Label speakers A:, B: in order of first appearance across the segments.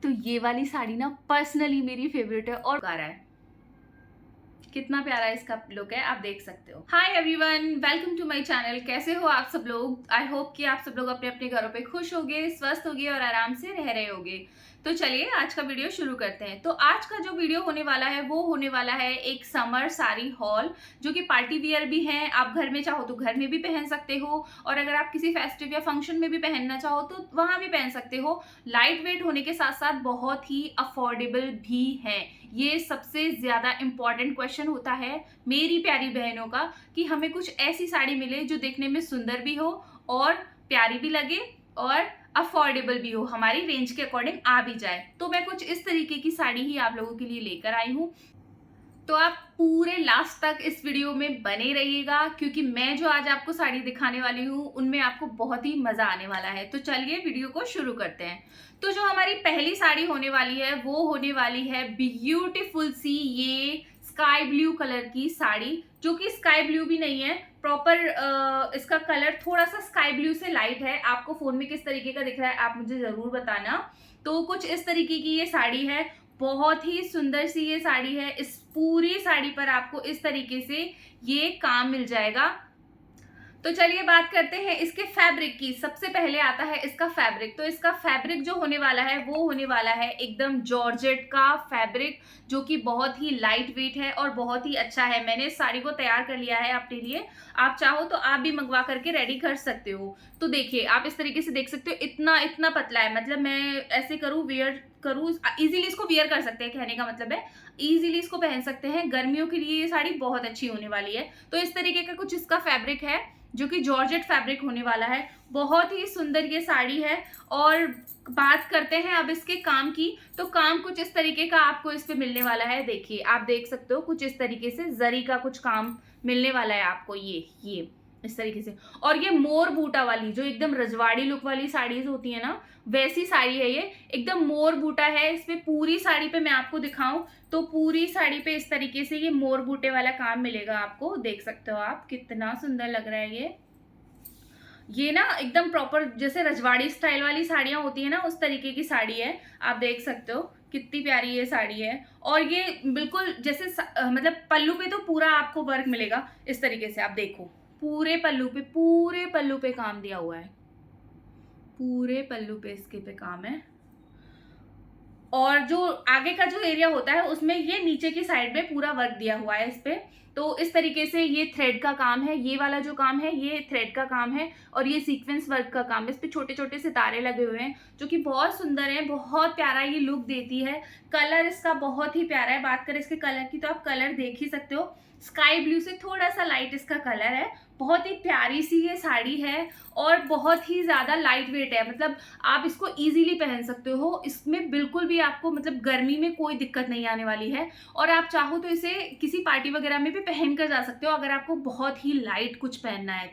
A: तो ये वाली साड़ी ना पर्सनली मेरी फेवरेट है और आ रहा है, कितना प्यारा इसका लुक है, आप देख सकते हो। Hi everyone, welcome to my channel. कैसे हो आप सब लोग? आई होप कि आप सब लोग अपने अपने घरों पे खुश होगे, स्वस्थ होगे और आराम से रह रहे होगे। तो चलिए आज का वीडियो शुरू करते हैं। तो आज का जो वीडियो होने वाला है वो होने वाला है एक समर साड़ी हॉल, जो कि पार्टी वियर भी है। आप घर में चाहो तो घर में भी पहन सकते हो, और अगर आप किसी फेस्टिव या फंक्शन में भी पहनना चाहो तो वहां भी पहन सकते हो। लाइट वेट होने के साथ साथ बहुत ही अफोर्डेबल भी है। ये सबसे ज्यादा इंपॉर्टेंट क्वेश्चन होता है मेरी प्यारी बहनों का, कि हमें कुछ ऐसी साड़ी मिले जो देखने में सुंदर भी हो और प्यारी भी लगे और अफोर्डेबल भी हो, हमारी रेंज के अकॉर्डिंग आ भी जाए। तो मैं कुछ इस तरीके की साड़ी ही आप लोगों के लिए लेकर आई हूँ। तो आप पूरे लास्ट तक इस वीडियो में बने रहिएगा, क्योंकि मैं जो आज आपको साड़ी दिखाने वाली हूँ उनमें आपको बहुत ही मजा आने वाला है। तो चलिए वीडियो को शुरू करते हैं। तो जो हमारी पहली साड़ी होने वाली है वो होने वाली है ब्यूटीफुल सी ये स्काई ब्लू कलर की साड़ी, जो कि स्काई ब्लू भी नहीं है प्रॉपर। इसका कलर थोड़ा सा स्काई ब्लू से लाइट है। आपको फोन में किस तरीके का दिख रहा है आप मुझे जरूर बताना। तो कुछ इस तरीके की ये साड़ी है, बहुत ही सुंदर सी ये साड़ी है। इस पूरी साड़ी पर आपको इस तरीके से ये काम मिल जाएगा। तो चलिए बात करते हैं इसके फैब्रिक की। सबसे पहले आता है इसका फैब्रिक। तो इसका फैब्रिक जो होने वाला है वो होने वाला है एकदम जॉर्जेट का फैब्रिक, जो कि बहुत ही लाइट वेट है और बहुत ही अच्छा है। मैंने इस साड़ी को तैयार कर लिया है अपने लिए। आप चाहो तो आप भी मंगवा करके रेडी कर सकते हो। तो देखिए आप इस तरीके से देख सकते हो, इतना इतना पतला है। मतलब मैं ऐसे करूँ, वेयर करूँ, इजीली इसको वियर कर सकते हैं, कहने का मतलब है इजीली इसको पहन सकते हैं। गर्मियों के लिए ये साड़ी बहुत अच्छी होने वाली है। तो इस तरीके का कुछ इसका फैब्रिक है, जो कि जॉर्जेट फैब्रिक होने वाला है। बहुत ही सुंदर ये साड़ी है। और बात करते हैं अब इसके काम की। तो काम कुछ इस तरीके का आपको इस पे मिलने वाला है। देखिए आप देख सकते हो, कुछ इस तरीके से जरी का कुछ काम मिलने वाला है आपको, ये इस तरीके से। और ये मोर बूटा वाली जो एकदम रजवाड़ी लुक वाली साड़ीज होती है ना, वैसी साड़ी है ये। एकदम मोर बूटा है इसमें। पूरी साड़ी पे मैं आपको दिखाऊं तो पूरी साड़ी पे इस तरीके से ये मोर बूटे वाला काम मिलेगा आपको। देख सकते हो आप, कितना सुंदर लग रहा है ये ना एकदम प्रॉपर जैसे रजवाड़ी स्टाइल वाली साड़ियां होती है ना, उस तरीके की साड़ी है। आप देख सकते हो कितनी प्यारी ये साड़ी है। और ये बिल्कुल जैसे मतलब पल्लू पे तो पूरा आपको वर्क मिलेगा इस तरीके से। आप देखो पूरे पल्लू पे काम दिया हुआ है, पूरे पल्लू पे इसके पे काम है। और जो आगे का जो एरिया होता है उसमें ये नीचे की साइड में पूरा वर्क दिया हुआ है इस पे। तो इस तरीके से ये थ्रेड का काम है। ये वाला जो काम है ये थ्रेड का काम है, और ये सीक्वेंस वर्क का काम है। इस पे छोटे छोटे सितारे लगे हुए हैं, जो कि बहुत सुंदर है, बहुत प्यारा ये लुक देती है। कलर इसका बहुत ही प्यारा है। बात करें इसके कलर की तो आप कलर देख ही सकते हो, स्काई ब्लू से थोड़ा सा लाइट इसका कलर है। बहुत ही प्यारी सी ये साड़ी है और बहुत ही ज्यादा लाइट वेट है। मतलब आप इसको इजीली पहन सकते हो। इसमें बिल्कुल भी आपको मतलब गर्मी में कोई दिक्कत नहीं आने वाली है। और आप चाहो तो इसे किसी पार्टी वगैरह में भी पहन कर जा सकते हो, अगर आपको बहुत ही लाइट कुछ पहनना है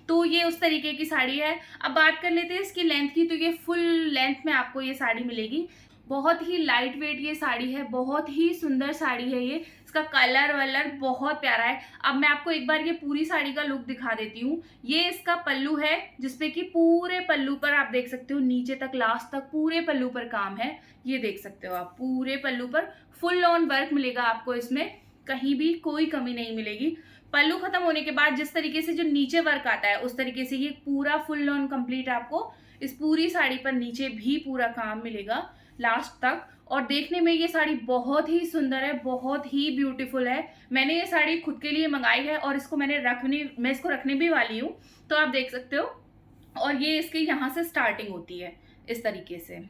A: तो ये उस तरीके की साड़ी है। अब बात कर लेते हैं इसकी लेंथ की। तो ये फुल लेंथ में आपको ये साड़ी मिलेगी। बहुत ही लाइट वेट ये साड़ी है, बहुत ही सुंदर साड़ी है ये। इसका कलर वलर बहुत प्यारा है। अब मैं आपको एक बार ये पूरी साड़ी का लुक दिखा देती हूँ। ये इसका पल्लू है, जिसपे कि पूरे पल्लू पर आप देख सकते हो नीचे तक लास्ट तक पूरे पल्लू पर काम है। ये देख सकते हो आप, पूरे पल्लू पर फुल ऑन वर्क मिलेगा आपको। इसमें कहीं भी कोई कमी नहीं मिलेगी। पल्लू खत्म होने के बाद जिस तरीके से जो नीचे वर्क आता है उस तरीके से ये पूरा फुल ऑन कंप्लीट आपको इस पूरी साड़ी पर नीचे भी पूरा काम मिलेगा लास्ट तक। और देखने में ये साड़ी बहुत ही सुंदर है, बहुत ही ब्यूटीफुल है। मैंने ये साड़ी खुद के लिए मंगाई है और मैं इसको रखने भी वाली हूँ। तो आप देख सकते हो। और ये इसके यहाँ से स्टार्टिंग होती है इस तरीके से।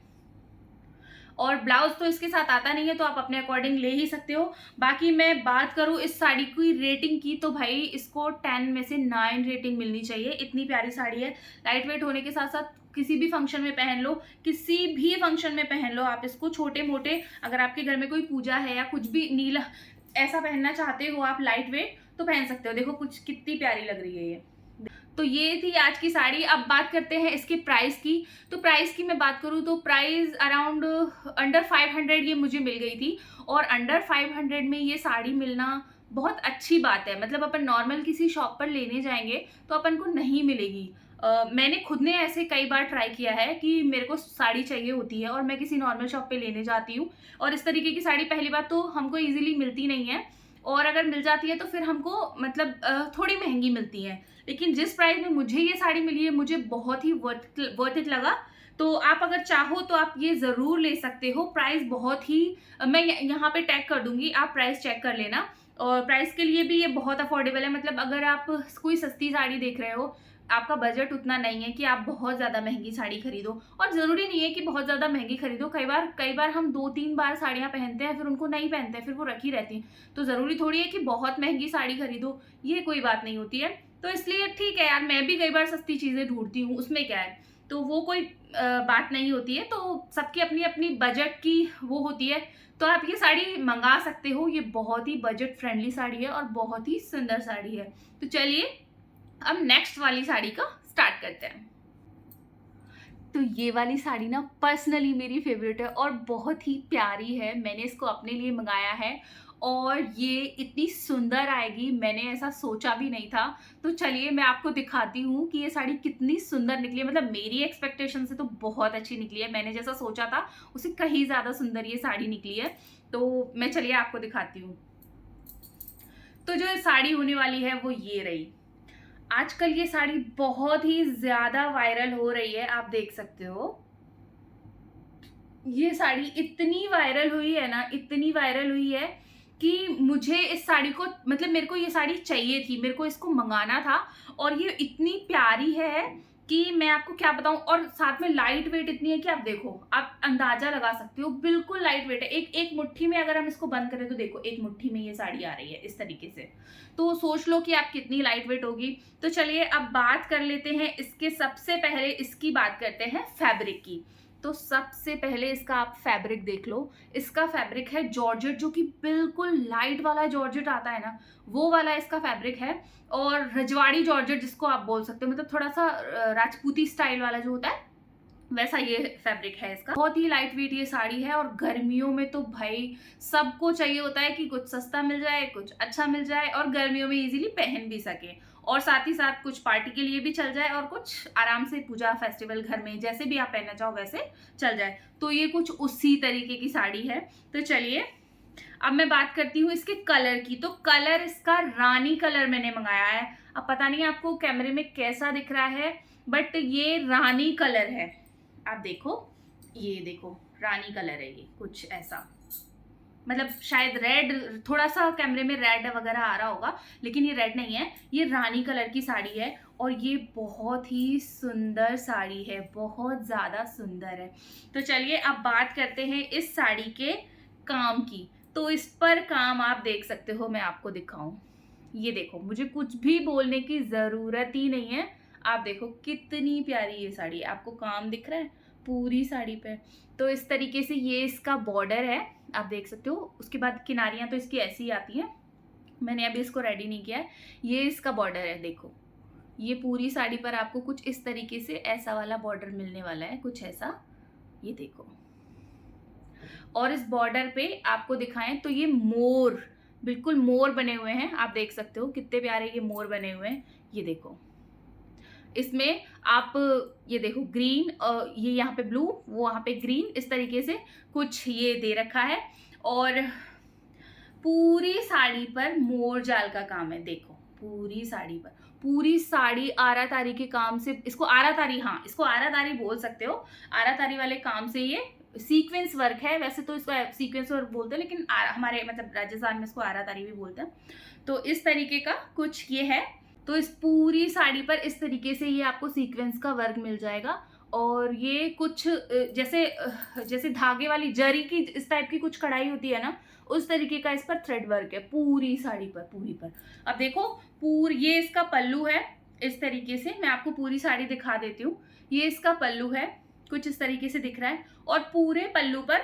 A: और ब्लाउज तो इसके साथ आता नहीं है, तो आप अपने अकॉर्डिंग ले ही सकते हो। बाकी मैं बात करूं इस साड़ी की रेटिंग की, तो भाई इसको 10 में से 9 रेटिंग मिलनी चाहिए। इतनी प्यारी साड़ी है। लाइट वेट होने के साथ साथ किसी भी फंक्शन में पहन लो, किसी भी फंक्शन में पहन लो आप इसको। छोटे मोटे अगर आपके घर में कोई पूजा है या कुछ भी नीला ऐसा पहनना चाहते हो आप लाइट वेट, तो पहन सकते हो। देखो कुछ कितनी प्यारी लग रही है ये। तो ये थी आज की साड़ी। अब बात करते हैं इसके प्राइस की। तो प्राइस की मैं बात करूँ तो प्राइस अराउंड अंडर 500 ये मुझे मिल गई थी। और अंडर 500 में ये साड़ी मिलना बहुत अच्छी बात है। मतलब अपन नॉर्मल किसी शॉप पर लेने जाएंगे तो अपन को नहीं मिलेगी। मैंने खुद ने ऐसे कई बार ट्राई किया है कि मेरे को साड़ी चाहिए होती है और मैं किसी नॉर्मल शॉप पे लेने जाती हूँ, और इस तरीके की साड़ी पहली बात तो हमको ईज़िली मिलती नहीं है, और अगर मिल जाती है तो फिर हमको मतलब थोड़ी महँगी मिलती है। लेकिन जिस प्राइस में मुझे ये साड़ी मिली है, मुझे बहुत ही वर्थ इट लगा। तो आप अगर चाहो तो आप ये ज़रूर ले सकते हो। प्राइस बहुत ही मैं यहाँ पे टैग कर दूँगी, आप प्राइस चेक कर लेना। और प्राइस के लिए भी ये बहुत अफोर्डेबल है, मतलब अगर आप कोई सस्ती साड़ी देख रहे हो, आपका बजट उतना नहीं है कि आप बहुत ज़्यादा महँगी साड़ी खरीदो, और ज़रूरी नहीं है कि बहुत ज़्यादा महँगी खरीदो। कई बार हम 2-3 बार साड़ियाँ पहनते हैं, फिर उनको नहीं पहनते हैं, फिर वो रखी रहती हैं। तो ज़रूरी थोड़ी है कि बहुत महँगी साड़ी खरीदो, ये कोई बात नहीं होती है। तो इसलिए ठीक है यार, मैं भी कई बार सस्ती चीज़ें ढूँढती हूँ, उसमें क्या है? तो वो कोई बात नहीं होती है। तो सबकी अपनी-अपनी बजट की वो होती है। तो आप ये साड़ी मँगा सकते हो, ये बहुत ही बजट फ्रेंडली साड़ी है और बहुत ही सुंदर साड़ी है। तो चलिए अब नेक्स्ट वाली साड़ी का स्टार्ट करते हैं। तो ये वाली साड़ी ना पर्सनली मेरी फेवरेट है और बहुत ही प्यारी है। मैंने इसको अपने लिए मंगाया है और ये इतनी सुंदर आएगी, मैंने ऐसा सोचा भी नहीं था। तो चलिए मैं आपको दिखाती हूँ कि ये साड़ी कितनी सुंदर निकली है। मतलब मेरी एक्सपेक्टेशन से तो बहुत अच्छी निकली है। मैंने जैसा सोचा था उससे कहीं ज़्यादा सुंदर ये साड़ी निकली है। तो मैं चलिए आपको दिखाती हूँ। तो जो साड़ी होने वाली है वो ये रही। आजकल ये साड़ी बहुत ही ज़्यादा वायरल हो रही है, आप देख सकते हो। ये साड़ी इतनी वायरल हुई है ना, इतनी वायरल हुई है कि मुझे इस साड़ी को मतलब मेरे को ये साड़ी चाहिए थी, मेरे को इसको मँगाना था, और ये इतनी प्यारी है कि मैं आपको क्या बताऊँ। और साथ में लाइट वेट इतनी है कि आप देखो, आप अंदाज़ा लगा सकते हो, बिल्कुल लाइट वेट है। एक एक मुट्ठी में अगर हम इसको बंद करें तो देखो, एक मुट्ठी में ये साड़ी आ रही है इस तरीके से। तो सोच लो कि आप कितनी लाइट वेट होगी। तो चलिए अब बात कर लेते हैं इसके, सबसे पहले इसकी बात करते हैं फैब्रिक की। तो सबसे पहले इसका आप फैब्रिक देख लो। इसका फैब्रिक है जॉर्जेट, जो कि बिल्कुल लाइट वाला जॉर्जेट आता है ना, वो वाला इसका फैब्रिक है। और रजवाड़ी जॉर्जेट जिसको आप बोल सकते हो, मतलब थोड़ा सा राजपूती स्टाइल वाला जो होता है, वैसा ये फैब्रिक है इसका। बहुत ही लाइट वेट ये साड़ी है, और गर्मियों में तो भाई सबको चाहिए होता है कि कुछ सस्ता मिल जाए, कुछ अच्छा मिल जाए, और गर्मियों में इजीली पहन भी सके, और साथ ही साथ कुछ पार्टी के लिए भी चल जाए, और कुछ आराम से पूजा फेस्टिवल घर में जैसे भी आप पहनना चाहो वैसे चल जाए। तो ये कुछ उसी तरीके की साड़ी है। तो चलिए अब मैं बात करती हूँ इसके कलर की। तो कलर इसका रानी कलर मैंने मंगाया है। अब पता नहीं आपको कैमरे में कैसा दिख रहा है, बट ये रानी कलर है। आप देखो, ये देखो रानी कलर है, ये कुछ ऐसा, मतलब शायद रेड, थोड़ा सा कैमरे में रेड वगैरह आ रहा होगा, लेकिन ये रेड नहीं है, ये रानी कलर की साड़ी है। और ये बहुत ही सुंदर साड़ी है, बहुत ज़्यादा सुंदर है। तो चलिए अब बात करते हैं इस साड़ी के काम की। तो इस पर काम आप देख सकते हो, मैं आपको दिखाऊं। ये देखो, मुझे कुछ भी बोलने की ज़रूरत ही नहीं है। आप देखो कितनी प्यारी ये साड़ी है, आपको काम दिख रहा है पूरी साड़ी पे। तो इस तरीके से ये इसका बॉर्डर है, आप देख सकते हो। उसके बाद किनारियाँ तो इसकी ऐसी ही आती हैं, मैंने अभी इसको रेडी नहीं किया है। ये इसका बॉर्डर है, देखो ये पूरी साड़ी पर आपको कुछ इस तरीके से ऐसा वाला बॉर्डर मिलने वाला है, कुछ ऐसा, ये देखो। और इस बॉर्डर पे आपको दिखाएं तो ये मोर, बिल्कुल मोर बने हुए हैं, आप देख सकते हो कितने प्यारे ये मोर बने हुए हैं। ये देखो, इसमें आप ये देखो ग्रीन, ये यहाँ पे ब्लू, वो वहाँ पे ग्रीन, इस तरीके से कुछ ये दे रखा है। और पूरी साड़ी पर मोर जाल का काम है, देखो पूरी साड़ी पर, पूरी साड़ी आरा तारी के काम से, इसको आरा तारी, हाँ इसको आरा तारी बोल सकते हो। आरा तारी वाले काम से ये सीक्वेंस वर्क है, वैसे तो इसको सीक्वेंस वर्क बोलते हैं, लेकिन हमारे मतलब राजस्थान में इसको आरा तारी भी बोलते हैं। तो इस तरीके का कुछ ये है। तो इस पूरी साड़ी पर इस तरीके से ये आपको सीक्वेंस का वर्क मिल जाएगा। और ये कुछ जैसे जैसे धागे वाली जरी की इस टाइप की कुछ कढ़ाई होती है ना, उस तरीके का इस पर थ्रेड वर्क है पूरी साड़ी पर, पूरी पर। अब देखो ये इसका पल्लू है, इस तरीके से मैं आपको पूरी साड़ी दिखा देती हूँ। ये इसका पल्लू है, कुछ इस तरीके से दिख रहा है, और पूरे पल्लू पर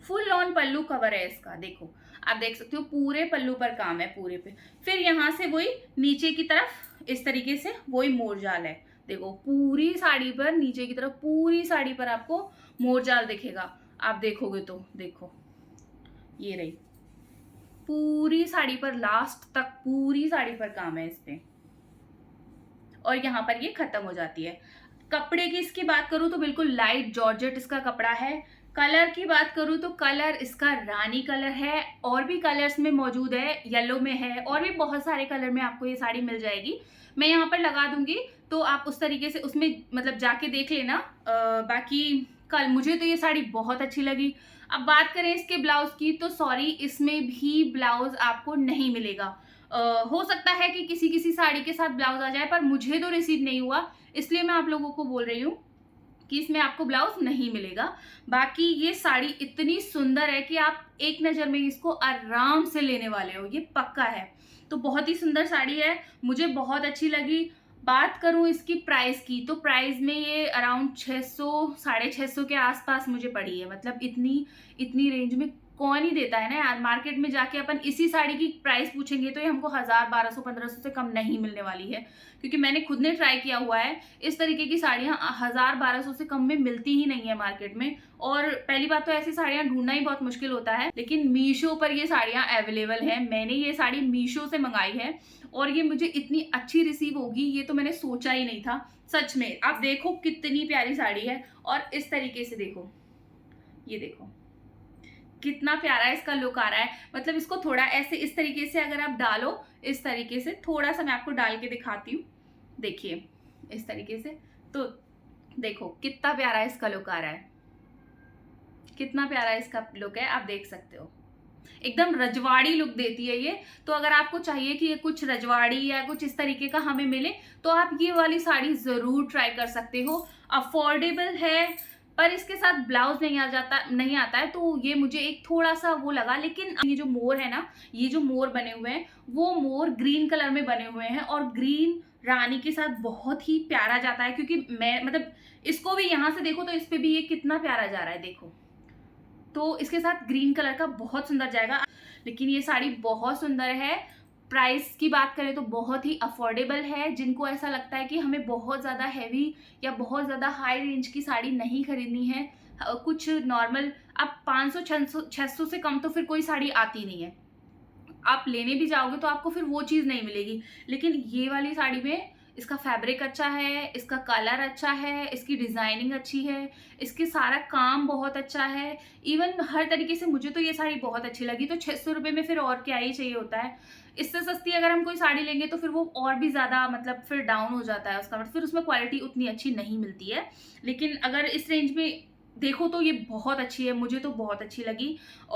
A: फुल ऑन पल्लू कवर है इसका, देखो आप देख सकते हो पूरे पल्लू पर काम है पूरे पे। फिर यहाँ से वही नीचे की तरफ इस तरीके से वही मोरजाल है, देखो पूरी साड़ी पर, नीचे की तरफ पूरी साड़ी पर आपको मोरजाल दिखेगा। आप देखोगे तो देखो, ये रही पूरी साड़ी पर, लास्ट तक पूरी साड़ी पर काम है इस पे। और यहाँ पर ये खत्म हो जाती है। कपड़े की इसकी बात करूँ तो बिल्कुल लाइट जॉर्जेट इसका कपड़ा है। कलर की बात करूँ तो कलर इसका रानी कलर है, और भी कलर्स में मौजूद है, येलो में है, और भी बहुत सारे कलर में आपको ये साड़ी मिल जाएगी। मैं यहाँ पर लगा दूंगी तो आप उस तरीके से उसमें मतलब जाके देख लेना। बाकी कल मुझे तो ये साड़ी बहुत अच्छी लगी। अब बात करें इसके ब्लाउज की तो सॉरी, इसमें भी ब्लाउज आपको नहीं मिलेगा। हो सकता है कि किसी किसी साड़ी के साथ ब्लाउज आ जाए, पर मुझे तो रिसीव नहीं हुआ, इसलिए मैं आप लोगों को बोल रही हूँ कि इसमें आपको ब्लाउज नहीं मिलेगा। बाकी ये साड़ी इतनी सुंदर है कि आप एक नज़र में इसको आराम से लेने वाले हो, ये पक्का है। तो बहुत ही सुंदर साड़ी है, मुझे बहुत अच्छी लगी। बात करूं इसकी प्राइस की तो प्राइस में ये अराउंड 600 650 के आसपास मुझे पड़ी है। मतलब इतनी इतनी रेंज में कौन ही देता है ना यार। मार्केट में जाके अपन इसी साड़ी की प्राइस पूछेंगे तो ये हमको 1000 1200 1500 से कम नहीं मिलने वाली है, क्योंकि मैंने खुद ने ट्राई किया हुआ है। इस तरीके की साड़ियाँ 1000 1200 से कम में मिलती ही नहीं है मार्केट में। और पहली बात तो ऐसी साड़ियाँ ढूंढना ही बहुत मुश्किल होता है, लेकिन मीशो पर ये साड़ियाँ अवेलेबल है। मैंने ये साड़ी मीशो से मंगाई है और ये मुझे इतनी अच्छी रिसीव होगी ये तो मैंने सोचा ही नहीं था। सच में आप देखो कितनी प्यारी साड़ी है, और इस तरीके से देखो, ये देखो कितना प्यारा इसका लुक आ रहा है। मतलब इसको थोड़ा ऐसे इस तरीके से अगर आप डालो, इस तरीके से थोड़ा सा मैं आपको डाल के दिखाती हूँ, देखिए इस तरीके से, तो देखो कितना प्यारा इसका लुक आ रहा है, कितना प्यारा इसका लुक है, आप देख सकते हो। एकदम रजवाड़ी लुक देती है ये। तो अगर आपको चाहिए कि ये कुछ रजवाड़ी या कुछ इस तरीके का हमें मिले तो आप ये वाली साड़ी जरूर ट्राई कर सकते हो। अफोर्डेबल है, पर इसके साथ ब्लाउज नहीं आता है, तो ये मुझे एक थोड़ा सा वो लगा। लेकिन ये जो मोर है ना, ये जो मोर बने हुए हैं वो मोर ग्रीन कलर में बने हुए हैं, और ग्रीन रानी के साथ बहुत ही प्यारा जाता है। क्योंकि मैं मतलब इसको भी यहाँ से देखो तो इस पे भी ये कितना प्यारा जा रहा है, देखो तो इसके साथ ग्रीन कलर का बहुत सुंदर जाएगा। लेकिन ये साड़ी बहुत सुंदर है। प्राइस की बात करें तो बहुत ही अफोर्डेबल है। जिनको ऐसा लगता है कि हमें बहुत ज़्यादा हैवी या बहुत ज़्यादा हाई रेंज की साड़ी नहीं खरीदनी है, कुछ नॉर्मल, अब 500 600 से कम तो फिर कोई साड़ी आती नहीं है। आप लेने भी जाओगे तो आपको फिर वो चीज़ नहीं मिलेगी। लेकिन ये वाली साड़ी में इसका फैब्रिक अच्छा है, इसका कलर अच्छा है, इसकी डिज़ाइनिंग अच्छी है, इसके सारा काम बहुत अच्छा है। इवन हर तरीके से मुझे तो ये साड़ी बहुत अच्छी लगी। तो 600 रुपये में फिर और क्या ही चाहिए होता है। इससे सस्ती अगर हम कोई साड़ी लेंगे तो फिर वो और भी ज़्यादा मतलब फिर डाउन हो जाता है उसका, फिर उसमें क्वालिटी उतनी अच्छी नहीं मिलती है। लेकिन अगर इस रेंज में देखो तो ये बहुत अच्छी है, मुझे तो बहुत अच्छी लगी।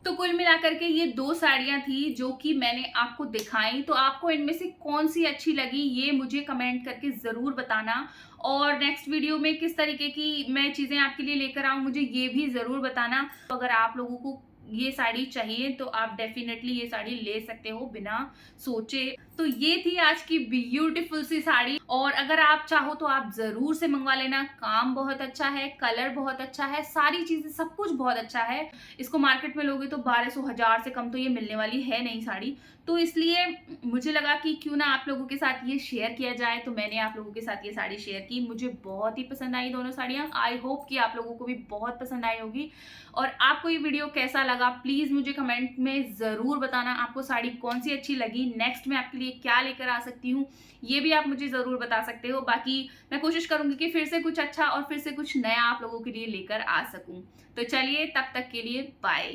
A: तो कुल मिलाकर के ये 2 साड़ियाँ थी जो कि मैंने आपको दिखाई। तो आपको इनमें से कौन सी अच्छी लगी ये मुझे कमेंट करके ज़रूर बताना, और नेक्स्ट वीडियो में किस तरीके की मैं चीज़ें आपके लिए लेकर आऊँ मुझे ये भी ज़रूर बताना। तो अगर आप लोगों को ये साड़ी चाहिए तो आप डेफिनेटली ये साड़ी ले सकते हो बिना सोचे। तो ये थी आज की ब्यूटीफुल सी साड़ी, और अगर आप चाहो तो आप जरूर से मंगवा लेना। काम बहुत अच्छा है, कलर बहुत अच्छा है, सारी चीजें सब कुछ बहुत अच्छा है। इसको मार्केट में लोगे तो 1200 1000 से कम तो ये मिलने वाली है नहीं साड़ी। तो इसलिए मुझे लगा कि क्यों ना आप लोगों के साथ ये शेयर किया जाए, तो मैंने आप लोगों के साथ ये साड़ी शेयर की। मुझे बहुत ही पसंद आई दोनों साड़ियाँ। आई होप कि आप लोगों को भी बहुत पसंद आई होगी। और आपको ये वीडियो कैसा लगा प्लीज़ मुझे कमेंट में ज़रूर बताना। आपको साड़ी कौन सी अच्छी लगी, नेक्स्ट मैं आपके लिए क्या लेकर आ सकती हूँ ये भी आप मुझे ज़रूर बता सकते हो। बाकी मैं कोशिश करूँगी कि फिर से कुछ अच्छा और फिर से कुछ नया आप लोगों के लिए लेकर आ सकूँ। तो चलिए तब तक के लिए बाय।